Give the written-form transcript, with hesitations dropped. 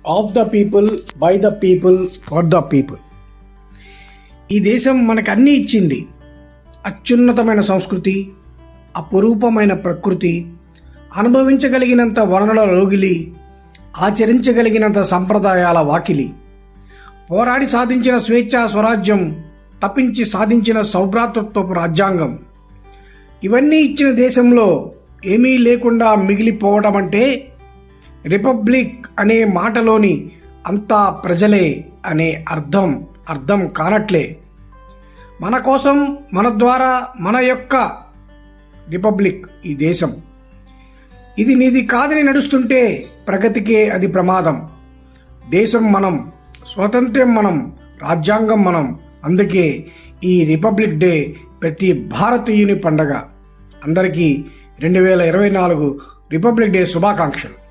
Of the people, by the people, for the people. ఈ దేశం మనకు అన్నీ ఇచ్చింది. అత్యున్నతమైన సంస్కృతి, అపురూపమైన ప్రకృతి, అనుభవించగలిగినంత వనరుల లోగిలి, ఆచరించగలిగినంత సంప్రదాయాల వాకిలి, పోరాడి సాధించిన స్వేచ్ఛా స్వరాజ్యం, తప్పించి సాధించిన సౌభ్రాతృత్వపు రాజ్యాంగం. ఇవన్నీ ఇచ్చిన దేశంలో ఏమీ లేకుండా మిగిలిపోవడం అంటే రిపబ్లిక్ అనే మాటలోని అంతా ప్రజలే అనే అర్థం కానట్లే. మన కోసం, మన ద్వారా, మన యొక్క రిపబ్లిక్ ఈ దేశం. ఇది నీది కాదని నడుస్తుంటే ప్రగతికే అది ప్రమాదం. దేశం మనం, స్వాతంత్ర్యం మనం, రాజ్యాంగం మనం. అందుకే ఈ రిపబ్లిక్ డే ప్రతి భారతీయుని పండగ. అందరికీ 2024 రిపబ్లిక్ డే శుభాకాంక్షలు.